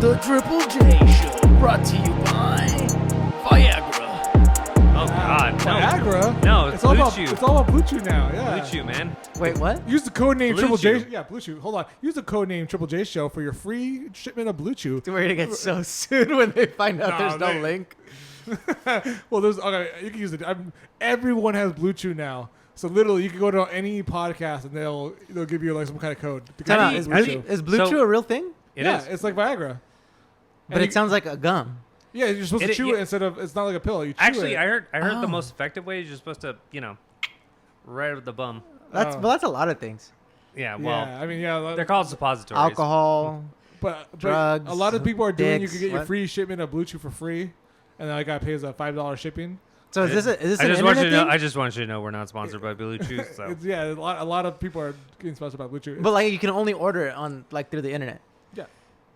The Triple J Show, brought to you by Viagra. Oh God, no. Viagra? No, it's all Blue about Chew. it's all about Blue Chew now. Yeah. Blue Chew, man. Wait, what? Use the code name Blue Triple J. Chew. Yeah, Blue Chew. Hold on. Use the code name Triple J Show for your free shipment of Blue Chew. We're gonna get so sued when they find out No, there's no they- link. Well, there's okay. You can use it. Everyone has Blue Chew now. So literally, you can go to any podcast and they'll give you like some kind of code. to get Time out. you Is Blue Blue, Chew. is Blue So- Chew a real thing? It yeah, is. it's like Viagra. But it sounds like a gum. Yeah, you're supposed to It- chew yeah. it instead of. It's not like a pill. You chew Actually, it. I heard Oh. the most effective way is you're supposed to, right with the bum. That's Oh. well, that's a lot of things. Yeah, well, yeah, I mean, yeah. they're called suppositories. Alcohol. But drugs, a lot of people are doing. dicks, You can get your what? free shipment of Blue Chew for free, and then I got paid a $5 shipping. So is this I an just want you internet to know. thing? I just want you to know we're not sponsored by Blue Chew. So It's, yeah, a lot of people are getting sponsored by Blue Chew. But like you can only order it on like through the internet. yeah,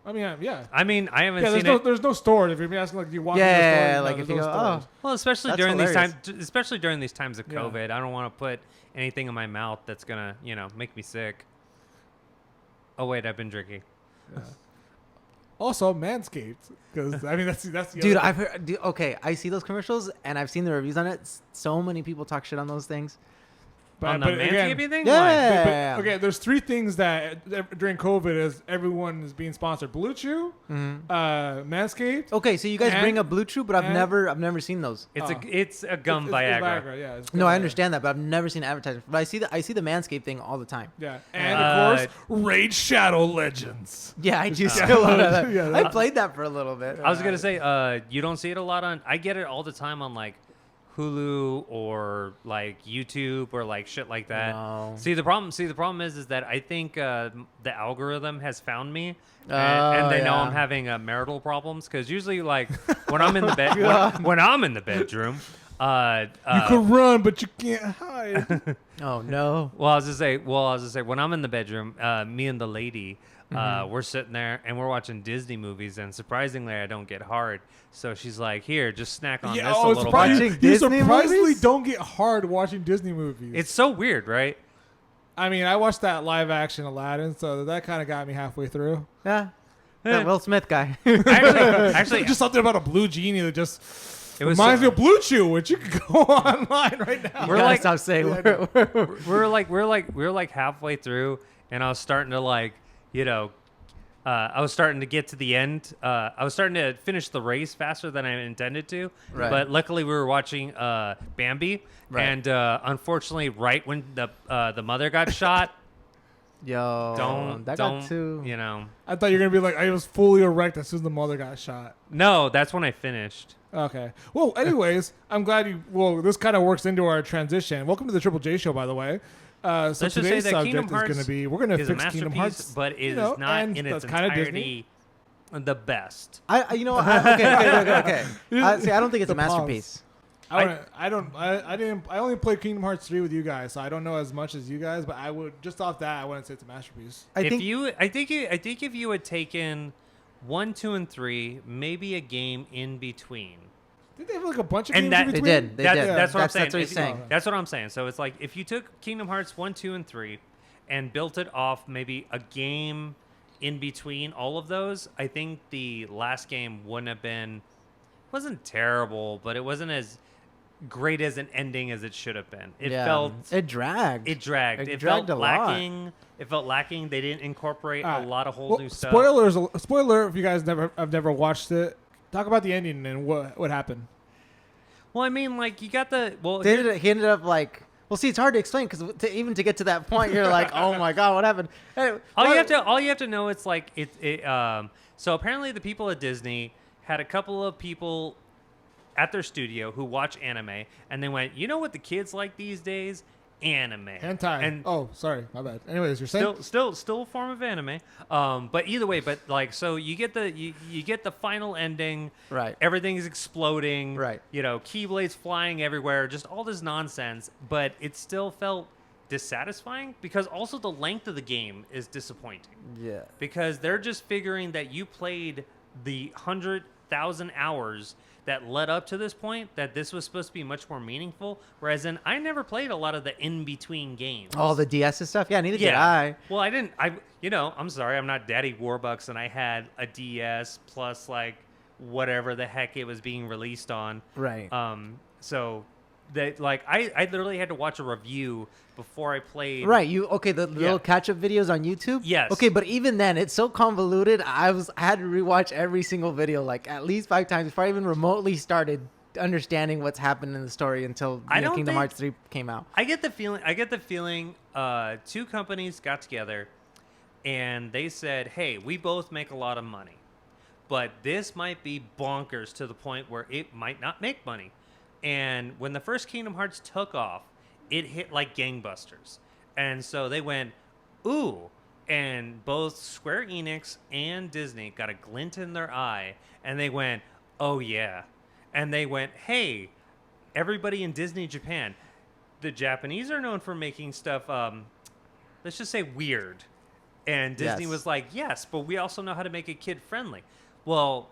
I mean, yeah. I mean, I haven't Yeah, seen there's no store. If you're asking, like, do you walk Yeah, into the store? yeah, No, like there's if you no go, stores. Well, especially That's during hilarious. these times of Yeah. COVID, I don't want to put anything in my mouth that's gonna, make me sick. Oh wait, I've been drinking. Yeah. Also, Manscaped, because I mean that's the Dude, other I've heard. Okay, I see those commercials and I've seen the reviews on it. So many people talk shit on those things. On the again, manscaping thing? Yeah. Why? but, okay, there's three things that during COVID is everyone is being sponsored: Blue Chew, Manscaped. Okay, so you guys And- bring up Blue Chew, but I've and- never seen those. It's Oh. it's a gum It's Viagra. yeah. it's No, I Viagra. understand that, but I've never seen advertisements. But I see the Manscaped thing all the time. Yeah, and Uh, of course, Raid Shadow Legends. Yeah, I do Yeah. see a lot of that. Yeah, I that- played that for a little bit. I was gonna say, you don't see it a lot on. I get it all the time on like Hulu or like YouTube or like shit like that. No. See the problem is that I think the algorithm has found me, and, Oh, they know yeah. I'm having marital problems because usually like when I'm in the bed when I'm in the bedroom. You can run, but you can't hide. Oh no. Well, I was just say when I'm in the bedroom, me and the lady, we're sitting there and we're watching Disney movies, and surprisingly, I don't get hard. So she's like, "Here, just snack on this a little surprising. bit." Watching You Disney surprisingly movies? don't get hard watching Disney movies. It's so weird, right? I mean, I watched that live action Aladdin, so that kind of got me halfway through. Yeah. That Will Smith guy. Actually, Just something about a blue genie that just it was reminds me of Blue Chew, which you can go online right now. We're We're like- stop saying. we're like halfway through, and I was starting to I was starting to get to the end. I was starting to finish the race faster than I intended to. Right. But luckily, we were watching Bambi, Right. and unfortunately, right when the mother got shot, Yo, don't got too. I thought you were gonna be like, I was fully erect as soon as the mother got shot. No, that's when I finished. Okay. Well, anyways, I'm glad you. Well, this kind of works into our transition. Welcome to the Triple J Show, by the way. So Let's just say today's that subject Kingdom is Hearts going to be we're going to It's a fix Kingdom masterpiece, Hearts, but it is know, not and in its that's kinda entirety the best. Okay. See, I don't think it's a The pause. masterpiece. I only played Kingdom Hearts 3 with you guys, so I don't know as much as you guys. But I would just off that, I wouldn't say it's a masterpiece. I think think if you had taken 1, 2, and 3, maybe a game in between. Did they have like a bunch of And games that- in they between? did. They That's, did. that's what I'm saying. That's what he's saying. That's what I'm saying. So it's like if you took Kingdom Hearts 1, 2, and 3 and built it off maybe a game in between all of those, I think the last game wouldn't have been wasn't terrible, but it wasn't as great as an ending as it should have been. It felt it dragged. it dragged. It dragged felt a lot. lacking. It felt lacking. They didn't incorporate All a right. lot of whole Well, new stuff. Spoiler if you guys have never watched it. Talk about the ending and what happened. Well, I mean, like you got the He ended up like. Well, see, it's hard to explain because even to get to that point, you're like, oh my god, what happened? Hey, all you have to know it's like so apparently the people at Disney had a couple of people at their studio who watch anime, and they went, you know what the kids like these days? Anime. Hentai. And oh, sorry, my bad. Anyways, you're saying still a form of anime. But either way, like so you get the final ending. Right. Everything's exploding. Right. Keyblades flying everywhere, just all this nonsense, but it still felt dissatisfying because also the length of the game is disappointing. Yeah. Because they're just figuring that you played the 100 1,000 hours that led up to this point that this was supposed to be much more meaningful. Whereas I never played a lot of the in-between games. All the DS and stuff. Yeah, neither did I. Well, I didn't. I'm sorry, I'm not Daddy Warbucks, and I had a DS plus like whatever the heck it was being released on. Right. So that like I literally had to watch a review before I played. Right. The little catch-up videos on YouTube? Yes. Okay, but even then, it's so convoluted. I had to rewatch every single video like at least 5 times before I even remotely started understanding what's happened in the story until Kingdom Hearts 3 came out. I get the feeling two companies got together and they said, "Hey, we both make a lot of money, but this might be bonkers to the point where it might not make money." And when the first Kingdom Hearts took off, it hit like gangbusters. And so they went, ooh. And both Square Enix and Disney got a glint in their eye. And they went, oh, yeah. And they went, hey, everybody in Disney Japan, the Japanese are known for making stuff, let's just say weird. And Disney was like, yes, but we also know how to make it kid-friendly. Well,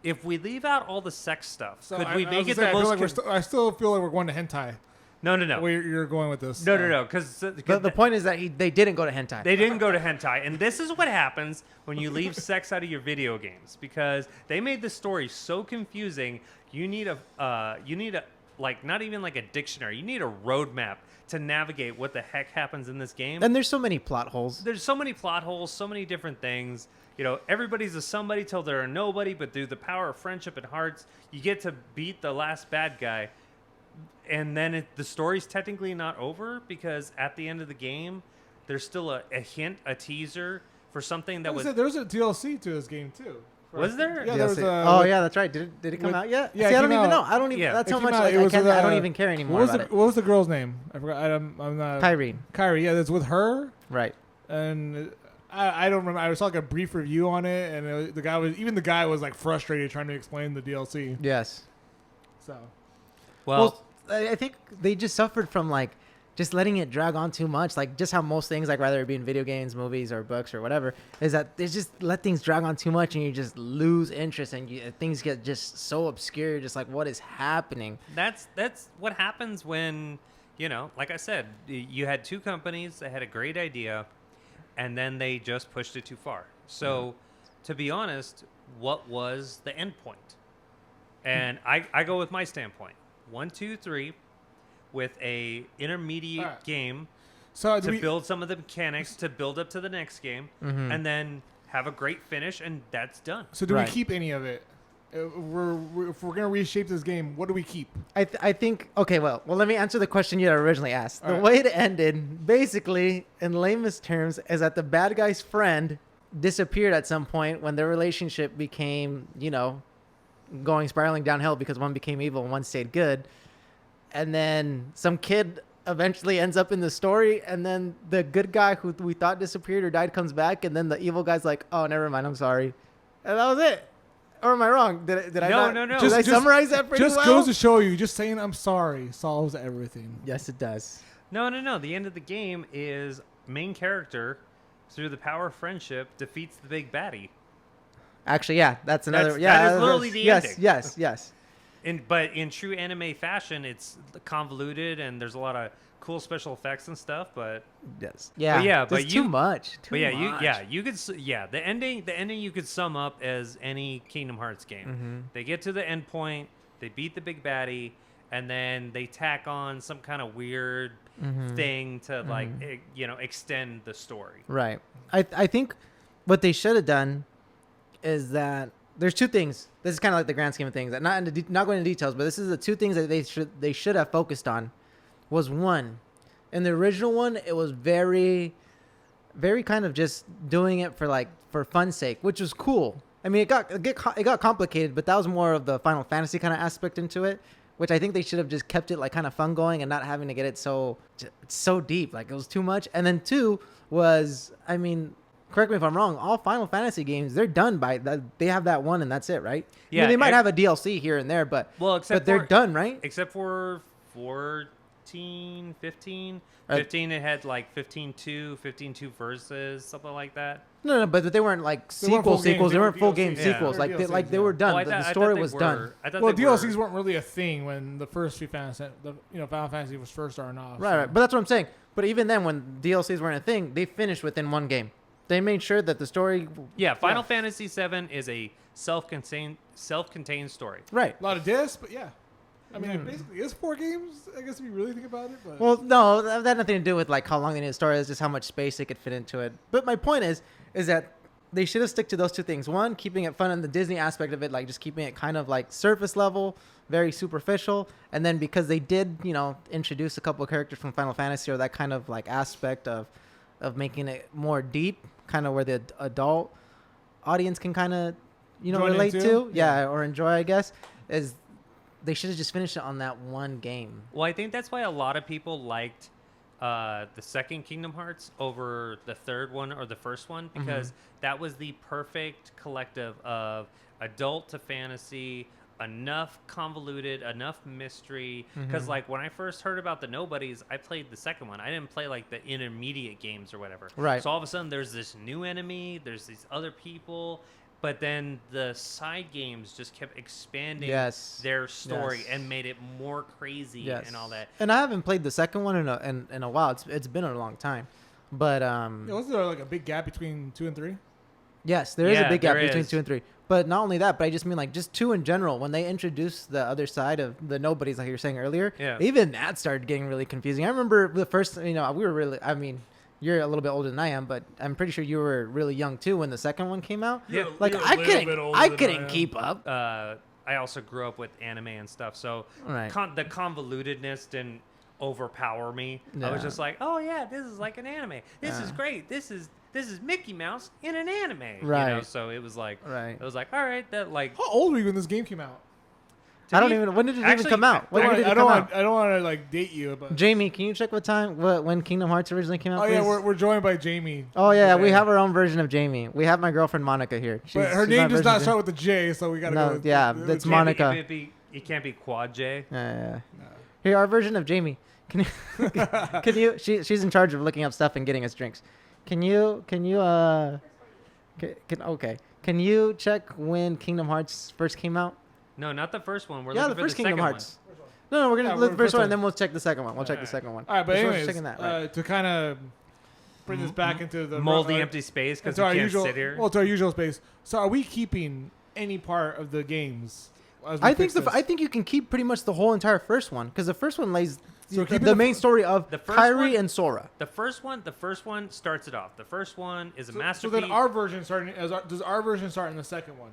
if we leave out all the sex stuff, could we make it the most... I still feel like we're going to hentai. No. Where you're going with this? No. Because the point is that they didn't go to hentai. They didn't go to hentai, and this is what happens when you leave sex out of your video games because they made the story so confusing. You need a like not even like a dictionary. You need a roadmap to navigate what the heck happens in this game. And there's so many plot holes. There's so many plot holes, so many different things. Everybody's a somebody till they're a nobody, but through the power of friendship and hearts, you get to beat the last bad guy. And then the story's technically not over because at the end of the game, there's still a hint, a teaser for something that was... There was a DLC to this game, too. Was there? Yeah, there was yeah, that's right. Did it come out yet? Yeah, See, I don't even know. I don't even... Yeah. That's how much I don't even care anymore about it. What was the girl's name? I forgot. I'm not... Kyrie, yeah, that's with her. Right. And... I don't remember. I saw like a brief review on it, and the guy was like frustrated trying to explain the DLC. Yes. So, well, I think they just suffered from like just letting it drag on too much. Like just how most things, like whether it be in video games, movies, or books or whatever, is that they just let things drag on too much, and you just lose interest, and things get just so obscure. Just like what is happening? That's what happens when like I said, you had two companies that had a great idea. And then they just pushed it too far. So, to be honest, what was the end point? And I go with my standpoint. 1, 2, 3, with a intermediate game to build some of the mechanics to build up to the next game, and then have a great finish, and that's done. So do we keep any of it? If we're going to reshape this game, what do we keep? I think, okay, well, let me answer the question you had originally asked. The way it ended, basically, in lamest terms, is that the bad guy's friend disappeared at some point when their relationship became, going spiraling downhill because one became evil and one stayed good. And then some kid eventually ends up in the story, and then the good guy who we thought disappeared or died comes back, and then the evil guy's like, oh, never mind, I'm sorry. And that was it. Or am I wrong? Did I not? No. Did I summarize that pretty well? Just goes to show you, just saying I'm sorry solves everything. Yes, it does. No. The end of the game is main character, through the power of friendship, defeats the big baddie. Actually, yeah, that's another... That is literally the ending. Yes. But in true anime fashion, it's convoluted, and there's a lot of cool special effects and stuff, but... Yes. Yeah, but too much. The ending you could sum up as any Kingdom Hearts game. Mm-hmm. They get to the end point, they beat the big baddie, and then they tack on some kind of weird thing to extend the story. Right. I think what they should have done is that there's two things. This is kind of like the grand scheme of things. Not going into details, but this is the two things that they should have focused on. Was one, in the original one, it was very, very kind of just doing it for fun's sake, which was cool. I mean, it got complicated, but that was more of the Final Fantasy kind of aspect into it, which I think they should have just kept it like kind of fun going and not having to get it so deep. Like it was too much. And then two was, I mean, correct me if I'm wrong, all Final Fantasy games, they're done by that. They have that one and that's it, right? Yeah. I mean, they might have a DLC here and there, but they're done, right? Except for 14, 15. Right. 15, it had like 15-2, 15-2 versus, something like that. No, but they weren't like They weren't full sequels. games, They they were weren't full game DLCs. Yeah. sequels. They Like were they, DLCs, they were yeah. done. Well, I the thought story they was were. done. I thought Well, they DLCs were, weren't really a thing when the first few Final Fantasy was first starting off. Right, so. right. But that's what I'm saying. But even then, when DLCs weren't a thing, they finished within one game. They made sure that the story. Yeah, Final Fantasy VII is a self-contained story. Right. A lot of discs, but yeah. I mean, it basically is 4 games, I guess, if you really think about it. But Well, no, that had nothing to do with like how long they need a story. It's just how much space they could fit into it. But my point is that they should have stick to those two things. One, keeping it fun, and the Disney aspect of it, like just keeping it kind of like surface level, very superficial. And then because they did, introduce a couple of characters from Final Fantasy, or that kind of like aspect of making it more deep, kind of where the adult audience can kind of, Join relate into? to, Yeah. or enjoy, I guess, is they should have just finished it on that one game. Well, I think that's why a lot of people liked the second Kingdom Hearts over the third one or the first one, because that was the perfect collective of adult to fantasy, enough convoluted, enough mystery. Because like when I first heard about the Nobodies, I played the second one. I didn't play like the intermediate games or whatever. Right. So all of a sudden there's this new enemy, there's these other people. But then the side games just kept expanding their story and made it more crazy and all that. And I haven't played the second one in a while. It's been a long time, but wasn't there like a big gap between 2 and 3? yes, there is a big gap there between is. 2 and 3. But not only that, but I just mean like just 2 in general. When they introduced the other side of the Nobodies, like you were saying earlier, even that started getting really confusing. I remember the first, we were really, I mean, you're a little bit older than I am, but I'm pretty sure you were really young too when the second one came out. Yeah. Like You're a I little bit older than I couldn't am. keep up. I also grew up with anime and stuff, so Right. the convolutedness didn't overpower me. I was Yeah. just like, oh yeah, this is like an anime. This is Yeah. great. This is Mickey Mouse in an anime. Right. So it was like, Right. all right, that like. How old were you when this game came out? to I don't me- even. When did it even actually, come out? When I did it don't come want. out? I don't want to like date you, but Jamie, can you check when Kingdom Hearts originally came out? oh yeah, please? we're joined by Jamie. Oh yeah, we today. have our own version of Jamie. We have my girlfriend Monica here. But her she's name my does version not of start with the J, so we gotta No, go. With, yeah, with that's Jamie. Monica. It can't be Quad J. Yeah. Here, our version of Jamie. Can you? Can you? She's in charge of looking up stuff and getting us drinks. Can you? Okay. Can you check when Kingdom Hearts first came out? No, not the first one. We're Yeah, looking the for first the Kingdom second Hearts. No, we're gonna Yeah, look we're the first first one, one. and then we'll check the second one. We'll check the Alright. second one. All right, but Just anyways, checking that, right. to kind of bring this back into the one. Mold the empty space because into we our can't usual, sit here. well, to our usual space. So, are we keeping any part of the games? as we I think fix this? I think you can keep pretty much the whole entire first one, because the first one lays So the keeping the the main story of The first Kyrie one- and Sora. The first one starts it off. The first one is a So masterpiece. then our version does our version start in the second one?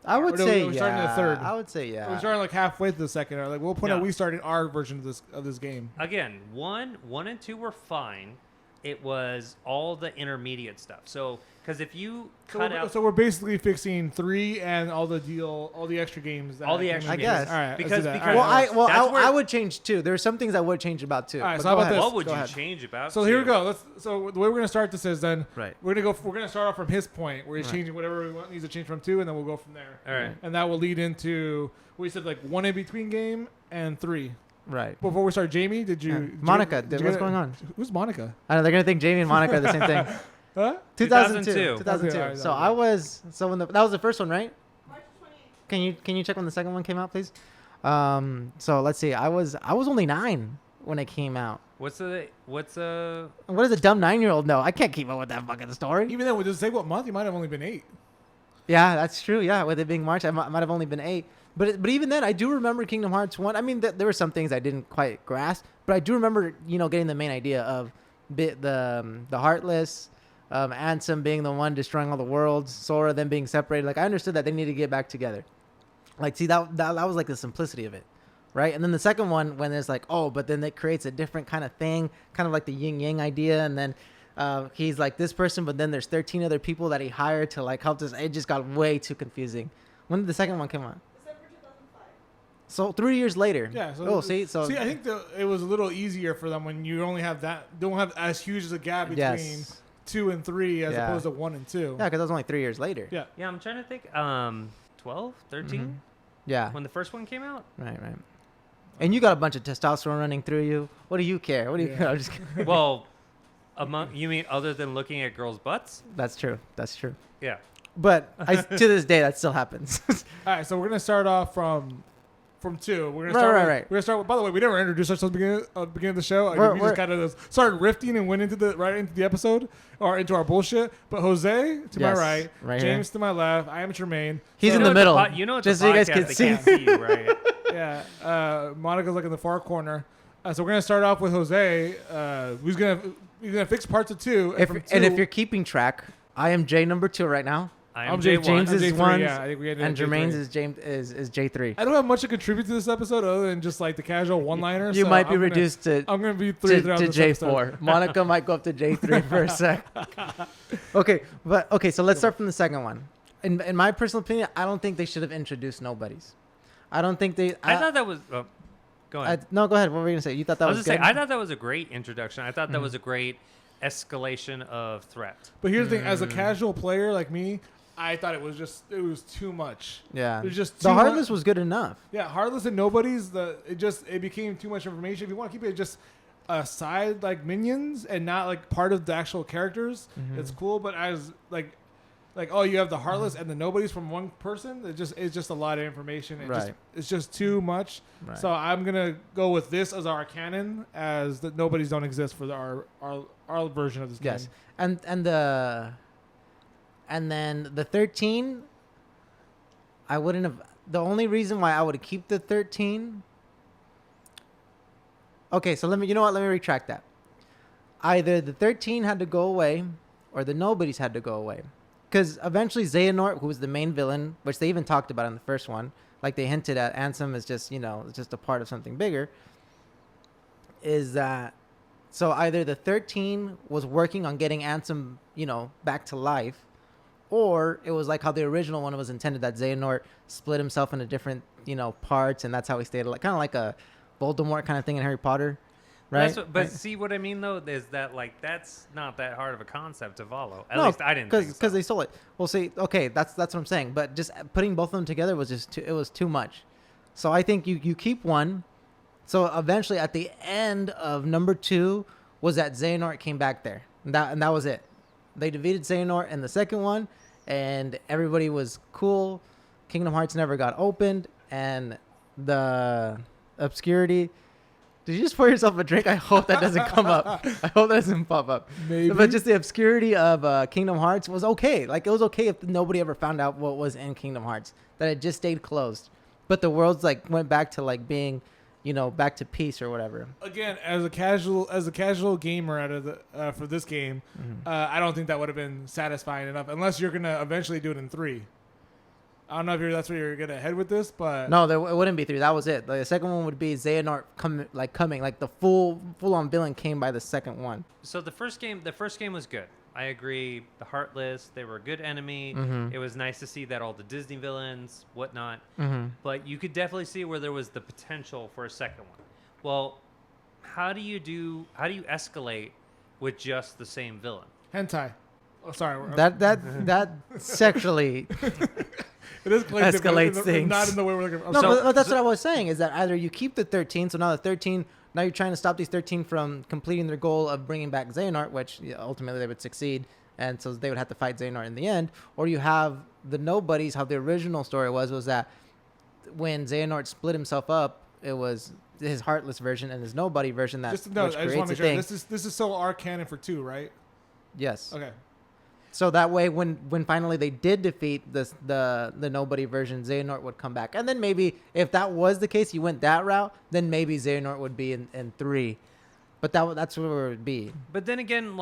I would Or no, say we're starting in the yeah. third. I would say yeah. We're starting like halfway through the second. Or like we'll point No. out we started our version of this game. Again, one and two were fine. It was all the intermediate stuff. So, because if you cut out So we're basically fixing 3 and all the extra games. That all the came extra in. I guess. All right, let's because do that. because All right, Well, that's where- I would change too. There are some things I would change about too. All right, But so how go about ahead. this? what would Go you ahead. change about? So here we two? go. So the way we're gonna start this is then Right. we're gonna start off from his point where he's Right. changing whatever needs to change from 2, and then we'll go from there. All right. And that will lead into we said like 1 in between game and 3. Right. Before we start, Jamie, did you? Yeah. did you- Monica, did you what's get- going on? Who's Monica? I know they're gonna think Jamie and Monica are the same thing. Huh? 2002. 2002. Okay, all right, So all right. I was when that was the first one, right? March 28th. Can you check when the second one came out, please? So let's see. I was only 9 when it came out. What's a What does a dumb 9-year-old know? I can't keep up with that fucking story. Even then, does it say what month? You might have only been 8. Yeah, that's true. Yeah, with it being March, I might have only been 8. But even then, I do remember Kingdom Hearts 1. I mean, there were some things I didn't quite grasp, but I do remember, getting the main idea of the Heartless, Ansem being the one destroying all the worlds, Sora then being separated. Like, I understood that they need to get back together. Like, see, that was like the simplicity of it, right? And then the second one, when it's like, oh, but then it creates a different kind of thing, kind of like the yin-yang idea, and then he's like this person, but then there's 13 other people that he hired to like help this. It just got way too confusing. When did the second one come out? December 2005. So 3 years later. Yeah. So, oh, see, I think it was a little easier for them when you only have don't have as huge as a gap between yes, 2 and 3 as Yeah. opposed to 1 and 2. yeah, because that was only 3 years later. Yeah. Yeah, I'm trying to think. 12, 13, Mhm. Yeah. when the first one came out. Right. And you got a bunch of testosterone running through you. What do you care? What do you Yeah. care? I'm just kidding. Well, you mean other than looking at girls' butts? That's true. That's true. Yeah. But to this day, that still happens. All right, so we're gonna start off from 2. We're gonna Right, start. right, with, right. We're gonna start. With, by the way, we never introduced ourselves at the beginning of the show. Like, we We're- just kind of started rifting and went into the episode or into our bullshit. But Jose to my Yes, right, right James to my left. I am Jermaine. He's So- in the middle. You know, it's just a so you guys podcast, can they see. can't see you, right? Yeah, Monica's like in the far corner. So we're gonna start off with Jose. Who's gonna fix parts of 2. If, from and if 2 you're keeping track, I am J number 2 right now, I'm I'm J1. James is J3, 1, yeah, I think we ended and at J3. Jermaine's is J3. I don't have much to contribute to this episode other than just like the casual one-liners. You so might be I'm gonna- reduced to I'm gonna be 3 throughout to this J4. episode. Monica might go up to J3 for a sec. Okay, so let's start from the second one. In my personal opinion, I don't think they should have introduced nobodies. I don't think they. I thought that was. Go ahead. No, go ahead. What were you gonna say? You thought that I was was good? just saying, I thought that was a great introduction. I thought that Mhm. was a great escalation of threat. But here's the thing: as a casual player like me, I thought it was too much. Yeah. It was just The too Heartless much. was good enough. Yeah, Heartless and Nobodies. It became too much information. If you want to keep it just side like minions and not like part of the actual characters, Mhm. it's cool. But as like oh, you have the Heartless and the Nobodies from one person. It's just a lot of information. Right. It's just too much. Right. So I'm gonna go with this as our canon, as the Nobodies don't exist for our version of this game. Yes, and then the 13. I wouldn't have. The only reason why I would keep the 13. Okay, so let me. You know what? Let me retract that. Either the 13 had to go away, or the Nobodies had to go away, because eventually Xehanort, who was the main villain, which they even talked about in the first one, like they hinted at, Ansem is just just a part of something bigger. Is that so? Either the 13 was working on getting Ansem, back to life, or it was like how the original one was intended, that Xehanort split himself into different, parts, and that's how he stayed alive, kind of like a Voldemort kind of thing in Harry Potter, right? But see what I mean though is that like that's not that hard of a concept to follow. At No, least I didn't think so. because they stole it. Well, see, okay, that's what I'm saying. But just putting both of them together was it was too much. So I think you keep one. So eventually, at the end of number 2, was that Xehanort came back there, and that was it. They defeated Xehanort in the second one, and everybody was cool. Kingdom Hearts never got opened, and the obscurity. Did you just pour yourself a drink? I hope that doesn't come up. I hope that doesn't pop up. Maybe. But just the obscurity of Kingdom Hearts was okay. Like, it was okay if nobody ever found out what was in Kingdom Hearts, that it just stayed closed. But the worlds went back to being, back to peace or whatever. Again, as a casual gamer out of the for this game, I don't think that would have been satisfying enough unless you're gonna eventually do it in 3. I don't know if that's where you're gonna head with this, but No, it wouldn't be 3. That was it. The second one would be Xehanort coming. The full on villain came by the second one. So the first game was good. I agree. The Heartless, they were a good enemy. Mhm. It was nice to see that all the Disney villains, whatnot. Mm-hmm. But you could definitely see where there was the potential for a second one. Well, how do you escalate with just the same villain? hentai. Oh, sorry. That sexually. It is collective, but escalates it's things. not in the way we're looking. No, So- but that's what I was saying, is that either you keep the 13, so now the 13, now you're trying to stop these 13 from completing their goal of bringing back Xehanort, which ultimately they would succeed, and so they would have to fight Xehanort in the end, or you have the Nobodies, how the original story was that when Xehanort split himself up, it was his Heartless version and his Nobody version that just no, which I just want creates to a make sure thing. this is so our canon for 2, right? Yes. Okay. So that way, when finally they did defeat the Nobody version, Xehanort would come back. And then maybe, if that was the case, you went that route, then maybe Xehanort would be in 3. But that's where it would be. But then again,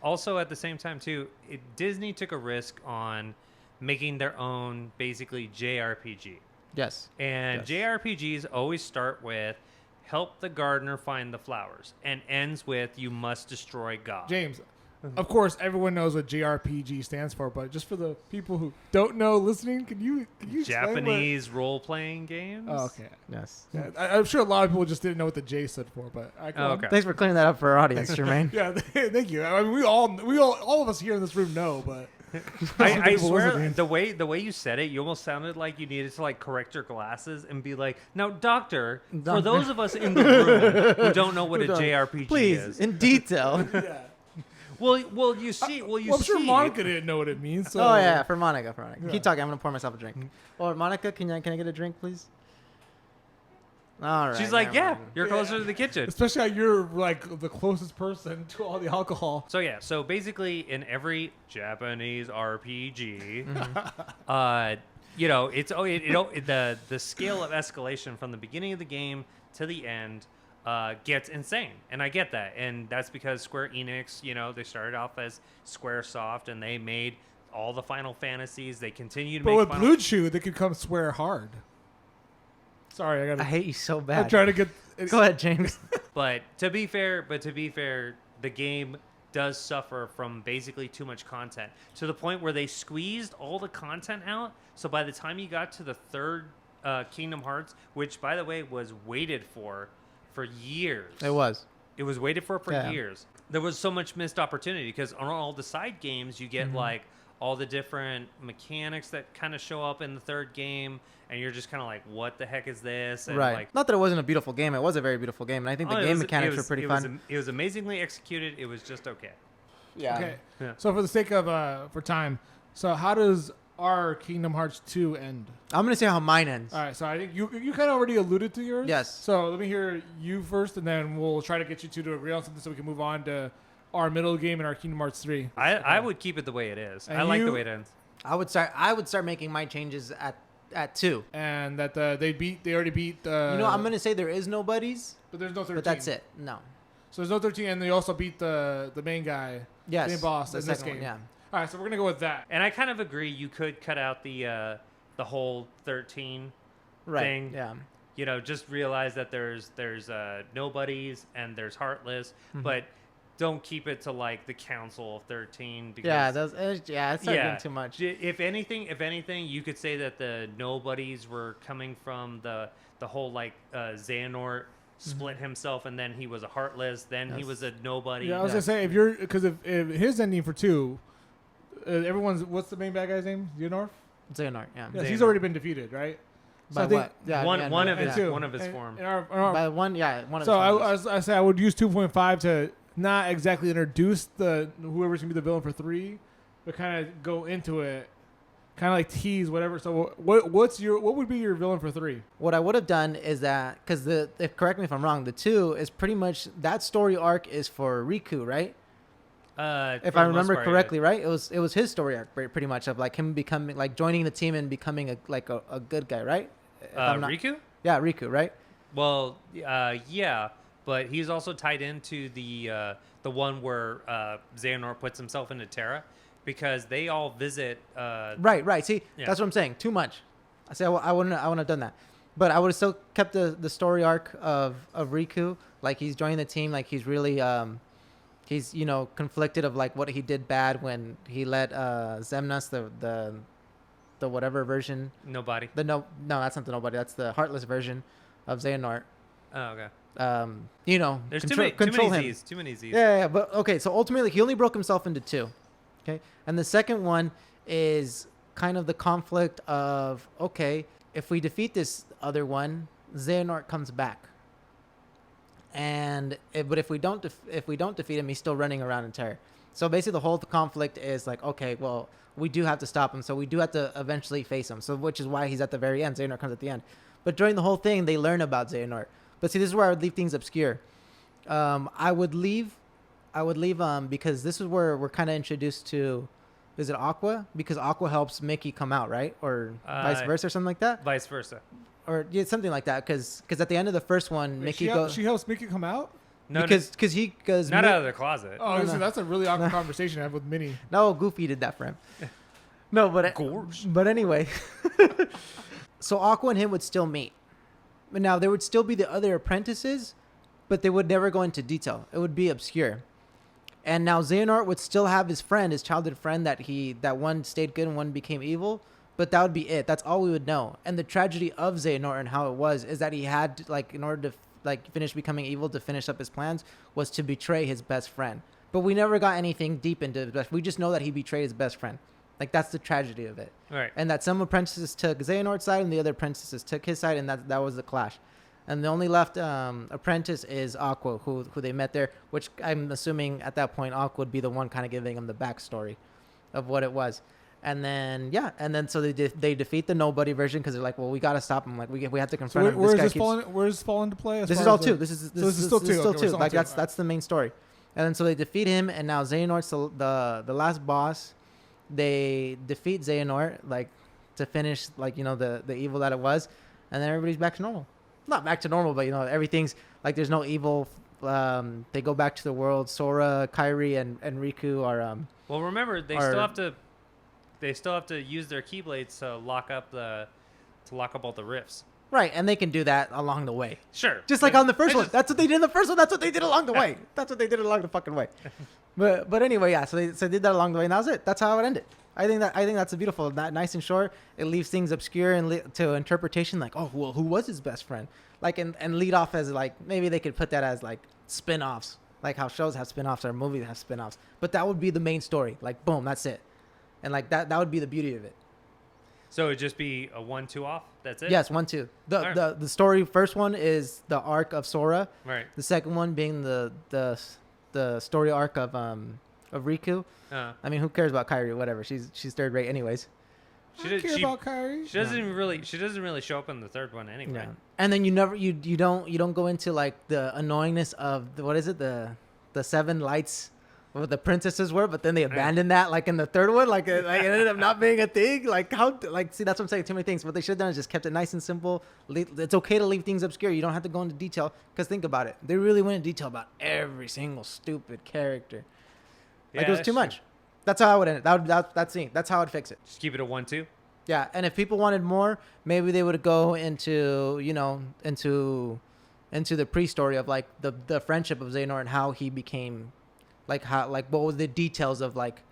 also at the same time too, Disney took a risk on making their own basically JRPG. Yes. And Yes. JRPGs always start with help the gardener find the flowers and ends with you must destroy God. James, of course, everyone knows what JRPG stands for, but just for the people who don't know listening, can you explain Japanese role-playing games. What? Oh, okay. Yes. Yeah, I'm sure a lot of people just didn't know what the J stood for, but I Oh, okay. Thanks for clearing that up for our audience, Jermaine. Yeah, thank you. I mean, all of us here in this room know, but I What was it, swear man? the way you said it, you almost sounded like you needed to like correct your glasses and be like, "Now, doctor, for Doctor. those of us in the room who don't know what a JRPG Please, is, in detail. Yeah. well, you see, Well, I'm sure Monica didn't know what it means. So. Oh yeah, for Monica. Yeah. Keep talking. I'm gonna pour myself a drink. Or Monica, can I get a drink, please? All right. She's like, never "Yeah, mind. you're closer to the kitchen." Especially how you're like the closest person to all the alcohol. So yeah, so basically in every Japanese RPG, you know, it's the scale of escalation from the beginning of the game to the end gets insane, and I get that, and that's because Square Enix, you know, they started off as SquareSoft, and they made all the Final Fantasies. They continue to But make with Final Blue Chew, they could come swear hard. Sorry, I I gotta. hate you so I'm bad. trying to get. Go ahead, James. But to be fair, the game does suffer from basically too much content to the point where they squeezed all the content out. So by the time you got to the third Kingdom Hearts, which by the way was waited for years, It was. it was waited for Yeah. years. There was so much missed opportunity because on all the side games you get like all the different mechanics that kind of show up in the third game, and you're just kind of like, what the heck is this? And Right. like, Not that it wasn't a beautiful game. It was a very beautiful game, and I think the oh, it game was- mechanics it was- were pretty it fun. was it was amazingly executed. It was just okay. Yeah. Okay. Yeah. So for the sake of for time, so how does our Kingdom Hearts 2 end? I'm gonna say how mine ends. All right. So I think you kind of already alluded to yours. Yes. So let me hear you first, and then we'll try to get you two to agree on something so we can move on to our middle game and our Kingdom Hearts 3. I would keep it the way it is. And I like you- the way it ends. I would start making my changes at 2. And that they already beat. I'm gonna say there is nobody's, But there's no 13. but that's it. No. So there's no 13, and they also beat the main guy, Yes. main boss the in this second game. one, yeah. All right, so we're gonna go with that. And I kind of agree. You could cut out the whole 13 Right. thing. Yeah. You know, just realize that there's nobodies and there's heartless, Mm-hmm. but don't keep it to like the Council of 13. Because, Yeah. It's starting getting too much. If anything, you could say that the nobodies were coming from the whole like Xehanort split himself, and then he was a heartless, then he Yes. was a nobody. Yeah, I was Yeah. gonna say if his ending for 2, everyone's what's the main bad guy's name? Xehanort? Xehanort. Yeah. Yes, he's Xehanort. already been defeated, right? So By I think what? Yeah. one yeah, one no, of yeah. his two. one of his And- form. and our- By one. Yeah. One of so the I say I would use 2.5 to not exactly introduce the whoever's gonna be the villain for 3, but kind of go into it, kind of like tease whatever. So what would be your villain for 3? What I would have done is that because if correct me if I'm wrong, the 2 is pretty much that story arc is for Riku, right? If For I the most remember part, yeah. correctly, right? It was his story arc, pretty much of like him becoming like joining the team and becoming a good guy, right? If I'm not- Riku? Yeah, Riku, right? Well, yeah, but he's also tied into the one where Xehanort puts himself into Terra, because they all visit. Right. See, Yeah. that's what I'm saying. Too much. I say I wouldn't have done that, but I would have still kept the story arc of Riku. Like he's joining the team. Like he's really he's conflicted of like what he did bad when he let Xemnas the whatever version. Nobody. No, that's not the nobody. That's the heartless version of Xehanort. Oh, okay. There's control too him. many Z's. Too many Z's. Yeah, but okay. So ultimately, he only broke himself into 2. Okay, and the second one is kind of the conflict of okay, if we defeat this other one, Xehanort comes back, but if we don't defeat him, he's still running around in terror. So basically, the whole conflict is like okay, well, we do have to stop him, so we do have to eventually face him. So which is why he's at the very end. Xehanort comes at the end, but during the whole thing, they learn about Xehanort. But see, this is where I would leave things obscure. I would leave because this is where we're kind of introduced to, is it Aqua? Because Aqua helps Mickey come out, right? Or vice versa or something like that? Vice versa. Or yeah, something like that. Because at the end of the first one, Mickey goes... She helps Mickey come out. No, because he goes... not out of the closet. Oh, No, listen, no. that's a really awkward conversation to have with Minnie. No, Goofy did that for him. No, but anyway. So Aqua and him would still meet. But now there would still be the other apprentices, but they would never go into detail. It would be obscure. And now Xehanort would still have his friend, his childhood friend that one stayed good and one became evil, but that would be it. That's all we would know. And the tragedy of Xehanort and how it was is that he had in order to finish becoming evil, to finish up his plans, was to betray his best friend. But we never got anything deep into it. We just know that he betrayed his best friend. Like that's the tragedy of it. Right. And that some apprentices took Xehanort's side and the other apprentices took his side, and that was the clash. And the only left apprentice is Aqua, who they met there, which I'm assuming at that point Aqua would be the one kind of giving him the backstory of what it was. And then so they defeat the nobody version because they're like, well, we got to stop him. Like we have to So confront him. where's Guy this keeps- fall into play? This is all two. This is still two. Still Okay, two. we're Like still on that's the main story. And then so they defeat him, and now Xehanort's the last boss. They defeat Xehanort like to finish like the evil that it was, and then everybody's back to normal. Not back to normal, but everything's like there's no evil. They go back to the world. Sora, Kairi, and Riku are Well, remember they Or- still have to use their keyblades to lock up all the rifts. right, and they can do that along the way. Sure. Just like But on the first I one. just- That's what they did in the first one. That's what they did along the way. That's what they did along the fucking way. But anyway, yeah. So they did that along the way, and that was it. That's how it ended. I think that's a beautiful, nice and short. It leaves things obscure and to interpretation. Like, oh, well, who was his best friend? Like, and lead off as like maybe they could put that as like spin-offs, like how shows have spin-offs or movies have spin-offs. But that would be the main story. Like, boom, that's it. And like that would be the beauty of it. So it'd just be a 1-2 off. That's it. Yes, 1, 2. Alright. The story first one is the arc of Sora. Right. The second one being the story arc of Riku. I mean, who cares about Kairi? Whatever. She's third rate, anyways. I don't care about Kyrie. She doesn't really show up in the third one anyway. Yeah. And then you don't go into like the annoyingness of what is it the 7 lights what the princesses were, but then they abandoned that like in the third one, like it ended up not being a thing. Like how see that's what I'm saying. Too many things. What they should have done is just kept it nice and simple. It's okay to leave things obscure. You don't have to go into detail because think about it. They really went into detail about every single stupid character. Like it was that's too true. much. That's how I would end it. That scene. That's how I'd fix it. Just keep it a 1-2. Yeah, and if people wanted more, maybe they would go into into the pre-story of like the friendship of Xehanort and how he became, like what was the details of like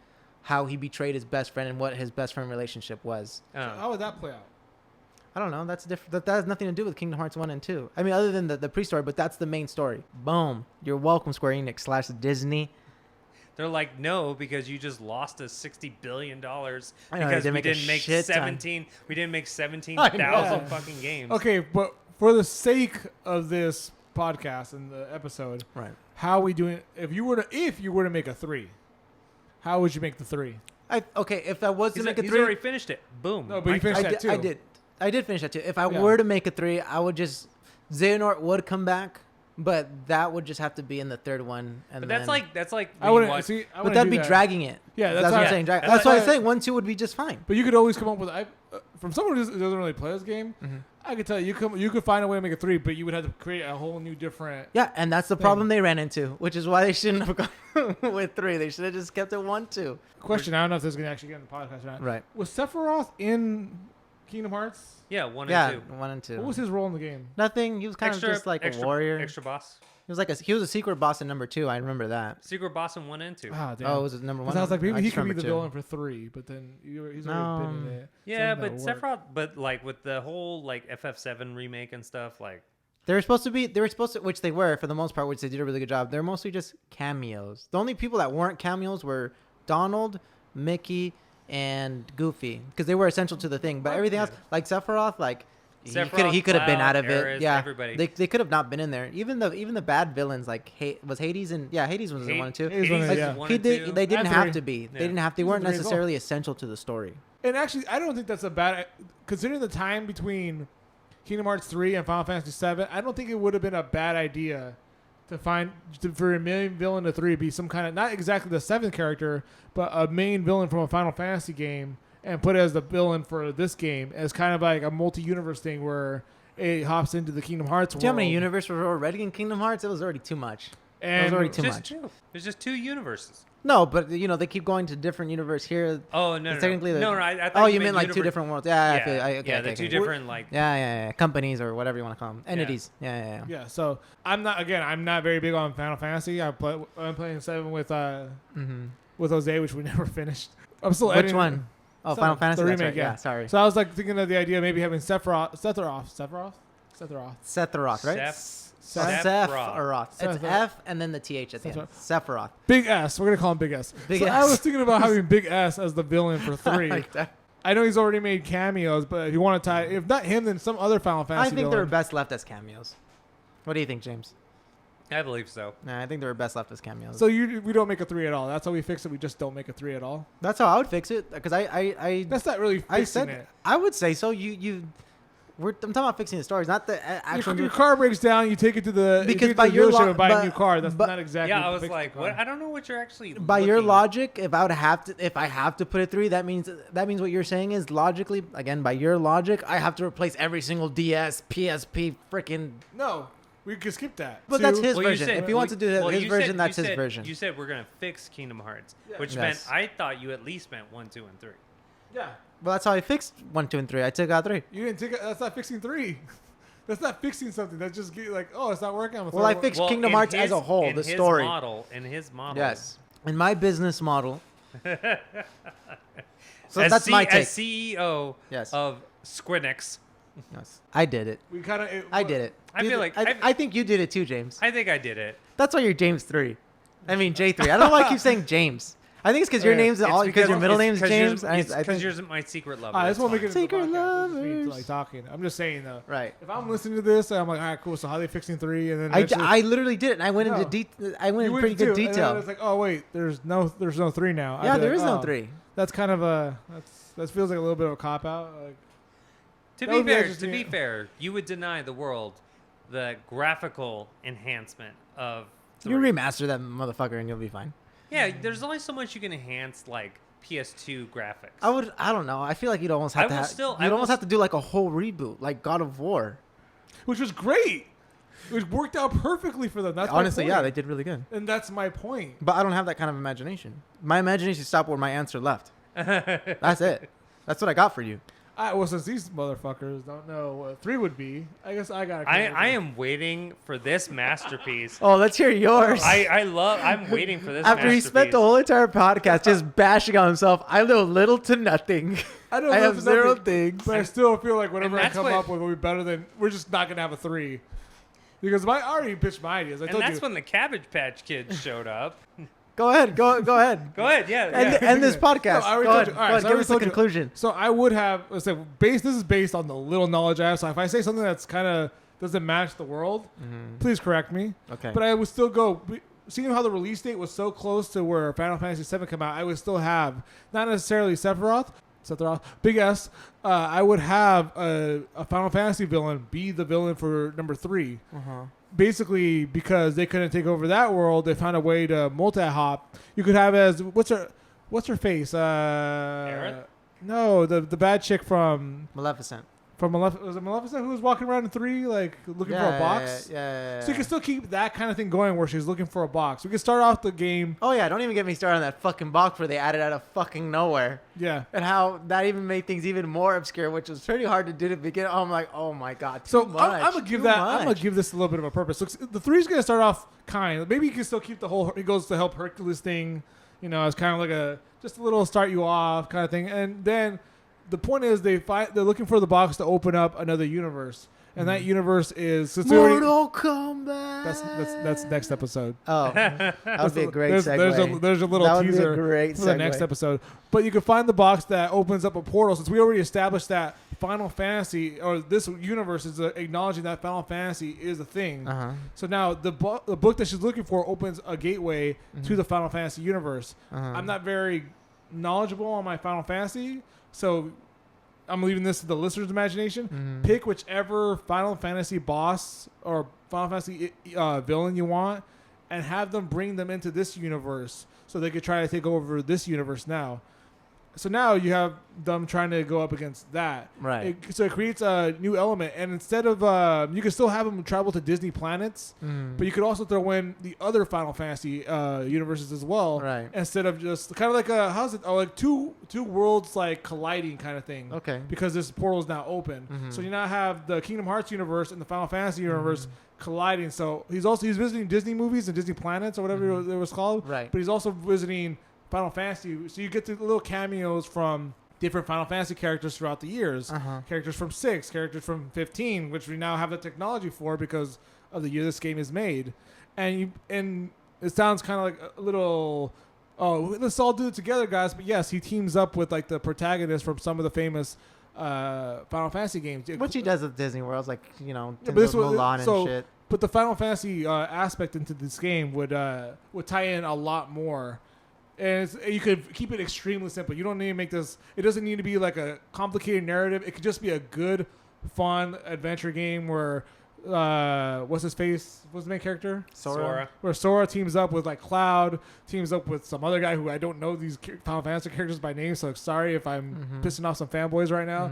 how he betrayed his best friend and what his best friend relationship was. How would that play out? I don't know. That's different. That has nothing to do with Kingdom Hearts 1 and 2. I mean, other than the pre-story, but that's the main story. Boom. You're welcome, Square Enix / Disney. They're like, no, because you just lost us $60 billion I know, because they we make a didn't make shit ton. 17. We didn't make I 17,000 know. fucking games. Okay, but for the sake of this podcast and the episode, Right. how are we doing? If you were to make a 3, how would you make the 3? If I was to make a He's 3, already finished it. Boom. No, but you finished that too. I did finish that too. If I Yeah. were to make a 3, I would just Xehanort would come back, but that would just have to be in the third one. And But then, that's like I wouldn't what- see. I but wouldn't that'd do be that. dragging it. Yeah, that's that's what I'm how- saying. that's That's why I'm why- saying 1, 2 would be just fine. But you could always come up with. From someone who doesn't really play this game, Mm-hmm. I could tell you could find a way to make a 3, but you would have to create a whole new different. Yeah, and that's the thing. problem they ran into, which is why they shouldn't have gone with 3. They should have just kept it 1, 2. Question: I don't know if this is gonna actually get in the podcast or not. Right. Was Sephiroth in Kingdom Hearts? Yeah, 1 Yeah, and 2. 1 and 2. What was his role in the game? Nothing. He was kind of just like a warrior. Extra boss. He was a secret boss in number 2. I remember that. Secret boss in 1 and 2. Ah, damn. Oh, was it number 1? Because I was like, maybe he just could be remember the 2. villain for 3, but then he's No. already been in it. Yeah, So but that'll work. Sephiroth, but like with the whole like FF7 remake and stuff, like They were supposed to, which they were for the most part, which they did a really good job. They're mostly just cameos. The only people that weren't cameos were Donald, Mickey, and Goofy, because they were essential to the thing. But everything else, like Sephiroth, like Sephiroth, he could have been Cloud, out of it. Aerith, Yeah, everybody. they could have not been in there. Even the bad villains like was Hades and Hades was in 1 and 2. Hades was in Like, yeah. one he and did. two. They didn't And have 3. to be. Yeah. They didn't have. They He's weren't in 3 as well. necessarily essential to the story. And actually, I don't think that's a bad. Considering the time between Kingdom Hearts 3 and Final Fantasy 7, I don't think it would have been a bad idea for a main villain to 3 be some kind of, not exactly the 7th character, but a main villain from a Final Fantasy game, and put it as the villain for this game as kind of like a multi-universe thing where it hops into the Kingdom Hearts Do world. you know how many universes were already in Kingdom Hearts? It was already too much. It was And already too just much. 2. There's just 2 universes. No, but they keep going to different universe here. Oh no, It's no, technically no, the- no. I thought Oh, you meant like 2 universe- different worlds? Yeah, Yeah, I feel, okay, yeah, okay, the 2 okay. different like. Yeah, companies or whatever you want to call them, entities. Yeah. yeah, so I'm not very big on Final Fantasy. I'm playing 7 with Mm-hmm. Jose, which we never finished. I'm still Which editing- one? Oh, So, Final Fantasy. the That's remake, right. Yeah, yeah. sorry. So I was like thinking of the idea of maybe having Sephiroth, right? Sephiroth, right? Sephiroth. It's Sephiroth. F and then the TH at the end. Sephiroth. Big S. We're gonna call him Big S. Big so S. I was thinking about having Big S as the villain for 3. Like that. I know he's already made cameos, but if you want to tie, if not him, then some other Final Fantasy. I think they were villain. best left as cameos. What do you think, James? I believe so. Nah, I think they were best left as cameos. So we don't make a 3 at all. That's how we fix it. We just don't make a 3 at all. That's how I would fix it. Because That's not really fixing I said it. I would say so. I'm talking about fixing the stories, not the actual. Your car breaks down. You take it to the Because by by your dealership lo- and buy a but- new car. That's but- not exactly. Yeah, I was fixing like, the what? car. I don't know what you're actually. By your looking- logic, if I have to put a 3, that means what you're saying is logically, again, by your logic, I have to replace every single DS, PSP, freaking. No, we could skip that. But 2, that's his Well, you version. said- If he wants to do well, his you version, said- that's you his said- version. You said we're gonna fix Kingdom Hearts, Yeah. which Yes. meant I thought you at least meant 1, 2, and 3. Yeah, Well, that's how I fixed 1, 2, and 3. I took out 3. you didn't take it. That's not fixing 3. That's not fixing something. That's just like, oh, it's not working. Well, I fixed Kingdom in Hearts as a whole, in the his story. In his model. Yes. In my business model. So As that's my take. As CEO Yes. of Squinix, Yes. I did it. We kind of. I did it. I feel like I think you did it too, James. I think I did it. That's why you're James 3. I mean J3. I don't know why I keep saying James. I think it's because your Okay. name's all because your middle name's James. It's I because think- you're my secret lover. I That's just want to make fine. it into the Secret podcast. It's just me, lovers. like talking. I'm just saying though. Right. If I'm listening to this, I'm like, all right, cool. So how are they fixing 3? And then I eventually- literally did it, and I went No. into I went you in pretty too, good and then detail. it's like, oh wait, there's no 3 now. Yeah, I'd be there like, is no oh, 3. That's kind of that feels like a little bit of a cop out. Like, To That be would be fair, interesting. you would deny the world the graphical enhancement of. You 3. remaster that motherfucker, and you'll be fine. Yeah, there's only so much you can enhance, like PS2 graphics. I don't know. I feel like you'd almost have I to. will Have, still- you'd I will almost have to do like a whole reboot, like God of War. which was great. It worked out perfectly for them. That's my Honestly, point. yeah, they did really good. And that's my point. But I don't have that kind of imagination. My imagination stopped where my answer left. That's it. That's what I got for you. Well, since these motherfuckers don't know what 3 would be, I guess I got. I am waiting for this masterpiece. Oh, let's hear yours. I'm waiting for this. After he spent the whole entire podcast just bashing on himself, I know little to nothing. I don't I know have if it's zero nothing, things. but I still feel like whatever I that's come what- up with will be better than. We're just not gonna have a 3, because I already pitched my ideas. I and told that's you. when the Cabbage Patch Kids showed up. Go ahead. Go ahead. Go ahead, yeah. End this podcast. No, I already go told ahead. you. Go All right, ahead. so I Give already us the told you. conclusion. So I would have. Let's say this is based on the little knowledge I have. So if I say something that's kind of doesn't match the world, please correct me. Okay. But I would still go. Seeing how the release date was so close to where Final Fantasy VII came out, I would still have not necessarily Sephiroth, Big S. I would have a Final Fantasy villain be the villain for number 3. Basically, because they couldn't take over that world, they found a way to multi-hop. You could have as what's her face? Aerith? No, the bad chick from Maleficent. Was it Maleficent who was walking around in 3, like looking for a box? Yeah. So you can still keep that kind of thing going where she's looking for a box. We can start off the game. Oh yeah, don't even get me started on that fucking box where they added out of fucking nowhere. Yeah. And how that even made things even more obscure, which was pretty hard to do to begin. I'm like, oh my god. Too So much, I'm gonna give too that. I'm gonna much. give this a little bit of a purpose. So the 3's gonna start off kind. Maybe you can still keep the whole. He goes to help Hercules thing, as kind of like just a little start you off kind of thing. And then the point is they're looking for the box to open up another universe, and that universe is since we already- Mortal Kombat. That's next episode. Oh, that would be a great segue. There's a little That would be a teaser great for the next segue. episode. But you can find the box that opens up a portal. Since we already established that Final Fantasy or this universe is acknowledging that Final Fantasy is a thing. Uh-huh. So now the book that she's looking for opens a gateway to the Final Fantasy universe. Uh-huh. I'm not very knowledgeable on my Final Fantasy, so I'm leaving this to the listener's imagination. Pick whichever Final Fantasy boss or Final Fantasy villain you want, and have them bring them into this universe so they could try to take over this universe now. So now you have them trying to go up against that. Right. So it creates a new element. And instead of, you can still have them travel to Disney planets, but you could also throw in the other Final Fantasy universes as well. Right. Instead of just kind of like like two worlds like colliding kind of thing. Okay. Because this portal is now open. So you now have the Kingdom Hearts universe and the Final Fantasy universe colliding. So he's visiting Disney movies and Disney planets or whatever it was called. Right. But he's also visiting Final Fantasy, so you get the little cameos from different Final Fantasy characters throughout the years. Uh-huh. Characters from 6, characters from 15, which we now have the technology for because of the year this game is made, and it sounds kind of like a little. Oh, let's all do it together, guys! But yes, he teams up with like the protagonist from some of the famous Final Fantasy games, Which he does with Disney Worlds, like Yeah, but this was- Mulan so- and shit. But the Final Fantasy aspect into this game would tie in a lot more, and you could keep it extremely simple. You don't need to make this. It doesn't need to be like a complicated narrative. It could just be a good, fun adventure game where what's his face? What's the main character? Sora. Where Sora teams up with like Cloud, teams up with some other guy who I don't know these Final Fantasy characters by name. So sorry if I'm pissing off some fanboys right now.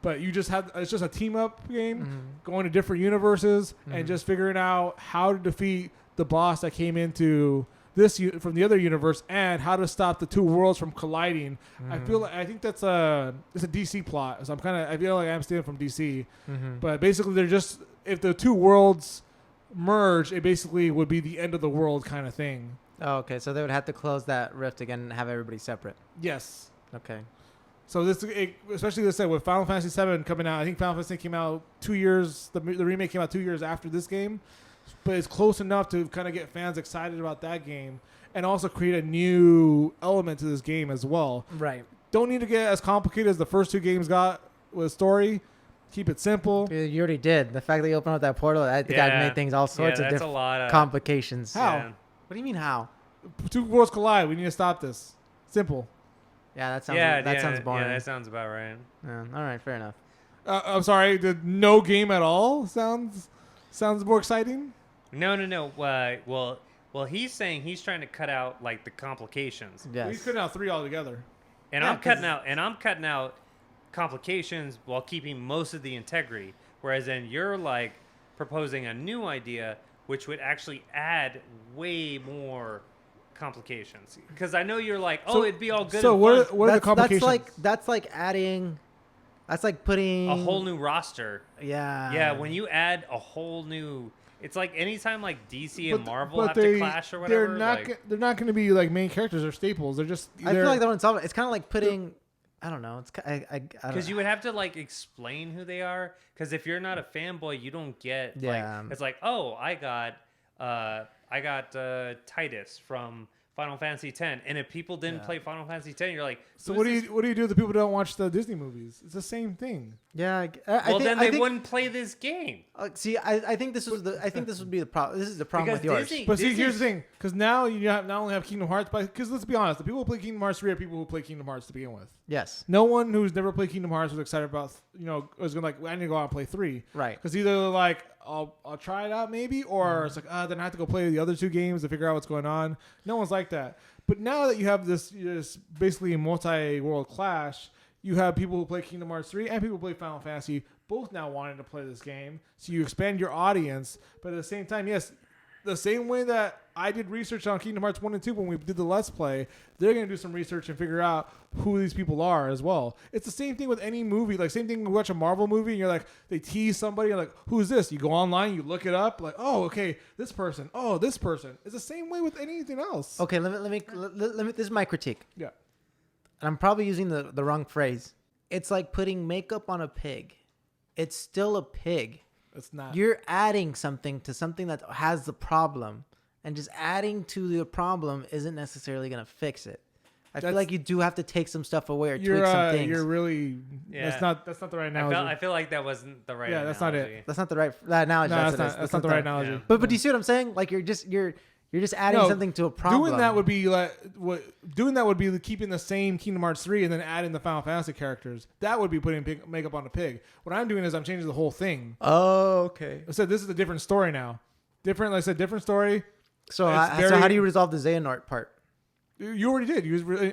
But you just have it's just a team up game, going to different universes and just figuring out how to defeat the boss that came into this from the other universe and how to stop the two worlds from colliding. I think that's it's a DC plot. So I feel like I'm stealing from DC. But basically they're just if the two worlds merge, it basically would be the end of the world kind of thing. Oh, okay. So they would have to close that rift again and have everybody separate. Yes. Okay. So especially let's say with Final Fantasy VII coming out, I think Final Fantasy came out 2 years. The remake came out 2 years after this game, but it's close enough to kind of get fans excited about that game, and also create a new element to this game as well. Right. Don't need to get as complicated as the first two games got with story. Keep it simple. You already did. The fact that you opened up that portal, I think that made things all sorts of that's a different lot of complications. How? Yeah. What do you mean how? Two worlds collide. We need to stop this. Simple. Yeah, that sounds boring. Yeah, that sounds about right. Yeah, all right, fair enough. I'm sorry. Did no game at all sounds more exciting? No. Well, he's saying he's trying to cut out like the complications, Yes. He's cutting out 3 altogether. and Yeah, I'm cutting out complications while keeping most of the integrity. Whereas then you're like proposing a new idea, which would actually add way more complications. Because I know you're like, it'd be all good. So and what fun. are the complications? That's like adding. That's like putting A whole new roster. Yeah. Yeah, when you add a whole new, it's like anytime like DC and Marvel have they, to clash or whatever. They're not going to be like main characters or staples. They're just. I feel like that one's solved. It's kind of like putting. I don't know. It's I don't because know. you would have to like explain who they are. Because if you're not a fanboy, you don't get. Yeah. Like, it's like, oh, I got Titus from Final Fantasy X, and if people didn't play Final Fantasy X, you're like, So what do you do if the people don't watch the Disney movies? It's the same thing. Yeah. Well, then they wouldn't play this game. See, I think this was the. I think this would be the problem. This is the problem Because with yours. Disney- But see, Disney's- here's the thing: because now you not only have Kingdom Hearts, but because let's be honest, the people who play Kingdom Hearts 3 are people who play Kingdom Hearts to begin with. Yes. No one who's never played Kingdom Hearts was excited about, was gonna like, I need to go out and play 3. Right. Because either like I'll try it out maybe, or it's like then I have to go play the other 2 games to figure out what's going on. No one's like that. But now that you have this basically multi-world clash, you have people who play Kingdom Hearts 3 and people who play Final Fantasy both now wanting to play this game. So you expand your audience, but at the same time, yes, the same way that I did research on Kingdom Hearts 1 and 2 when we did the Let's Play, they're going to do some research and figure out who these people are as well. It's the same thing with any movie. Like, same thing when you watch a Marvel movie and you're like, they tease somebody, you're like, who's this? You go online, you look it up, like, oh, okay, this person. Oh, this person. It's the same way with anything else. Okay. Let me. This is my critique. Yeah. And I'm probably using the wrong phrase. It's like putting makeup on a pig. It's still a pig. It's not. You're adding something to something that has the problem, and just adding to the problem isn't necessarily going to fix it. I feel like you do have to take some stuff away or tweak some things. You're really. Yeah. That's not the right analogy. I feel like that wasn't the right. Yeah, that's not analogy. it. That's not the right analogy. No, That's not the right analogy. Yeah. But do you see what I'm saying? Like you're just adding No, something to a problem. Doing that would be keeping the same Kingdom Hearts 3 and then adding the Final Fantasy characters. That would be putting makeup on a pig. What I'm doing is I'm changing the whole thing. Oh, okay. I said this is a different story now. Different. Like I said, different story. So It's how do you resolve the Xehanort part? You already did.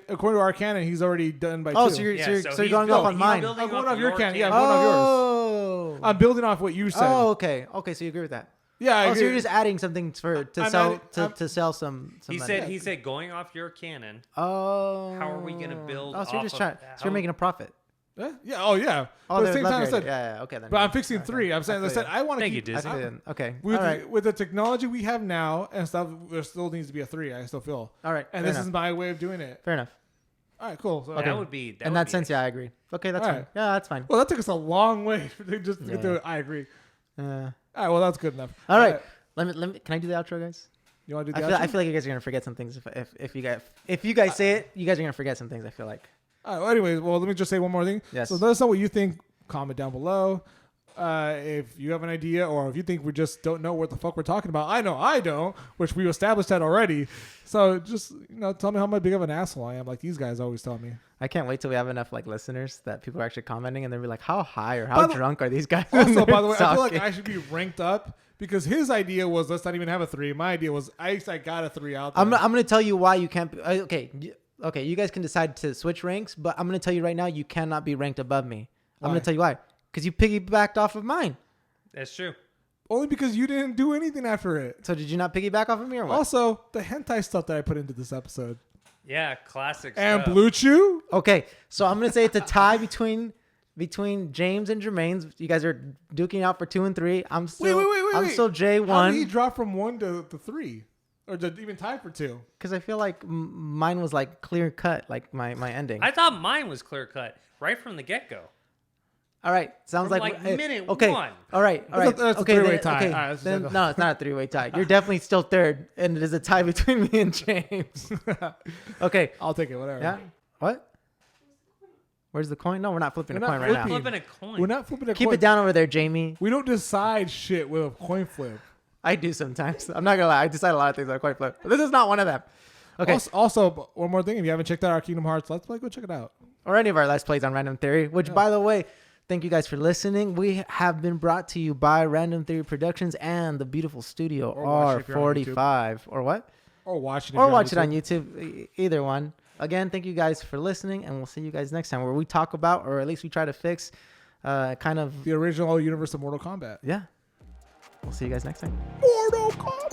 According to our canon, he's already done by 2. Oh, so you're he's going off on he's mine. building I'm going off off your canon. Yeah, I'm canon. going off yours. Oh. I'm building off what you said. Oh, okay. Okay, so you agree with that? Yeah. I Oh, so agree. you're just adding something to I'm sell adding- to sell some. He money. said going off your canon. Oh. How are we gonna build Oh, so you're off just of trying. that? So you're making a profit. Yeah. Oh, yeah. Oh, but at the there's same love time, I your said, idea. Yeah. Okay then. but I'm fixing Okay. 3. I'm saying, I I feel said, you. I want to Thank you, keep. Disney. I feel you. Okay. With, All right. with the technology we have now and stuff, there still needs to be a 3. I still feel. All right. And fair this enough. is my way of doing it. Fair enough. All right, cool. So, Okay. That would be. That In would that be sense, yeah, I agree. Okay, that's All fine. right. Yeah, that's fine. Well, that took us a long way to just get Yeah. to. I agree. All right, well that's good enough. All right. Let me. Can I do the outro, guys? You want to do I the feel, outro? I feel like you guys are gonna forget some things if you guys say it, you guys are gonna forget some things. I feel like. All right, well, anyways, let me just say one more thing. Yes. So let us know what you think. Comment down below. If you have an idea or if you think we just don't know what the fuck we're talking about. I know I don't, which we established that already. So just tell me how big of an asshole I am, like these guys always tell me. I can't wait till we have enough like listeners that people are actually commenting and they'll be like, how high or how drunk are these guys? Also, by the way, I feel like I should be ranked up because his idea was let's not even have a 3. My idea was I got a 3 out there. I'm going to tell you why you can't. Okay, you guys can decide to switch ranks, but I'm going to tell you right now, you cannot be ranked above me. Why? I'm going to tell you why. Because you piggybacked off of mine. That's true. Only because you didn't do anything after it. So did you not piggyback off of me or what? Also, the hentai stuff that I put into this episode. Yeah, classic And stuff. Blue Chew? Okay, so I'm going to say it's a tie between James and Jermaine's. You guys are duking out for 2 and 3. I'm still I'm still J1. How did he drop from 1 to 3? Or to even tie for 2? Because I feel like mine was like clear cut, like my ending. I thought mine was clear cut right from the get go. All right, sounds From, like minute okay. one. All right. That's a okay, three-way then- tie. okay, All right, let's then- go. no, it's not a 3-way tie. You're definitely still third, and it is a tie between me and James. Okay. I'll take it, whatever. Yeah. What? Where's the coin? No, we're not flipping We're a coin not right now. Flipping a coin. We're not flipping a Keep coin. it down over there, Jamie. We don't decide shit with a coin flip. I do sometimes. I'm not gonna lie. I decide a lot of things on a coin flip. But this is not one of them. Okay. Also, one more thing. If you haven't checked out our Kingdom Hearts Let's Play, go check it out. Or any of our Let's Plays on Random Theory, which, by the way, thank you guys for listening. We have been brought to you by Random Theory Productions and the beautiful studio Or watch it if you're on R45. Or what? Or watch it. Or watch it on YouTube. Either one. Again, thank you guys for listening, and we'll see you guys next time where we talk about, or at least we try to fix, kind of. The original universe of Mortal Kombat. Yeah. We'll see you guys next time. Mortal Kombat!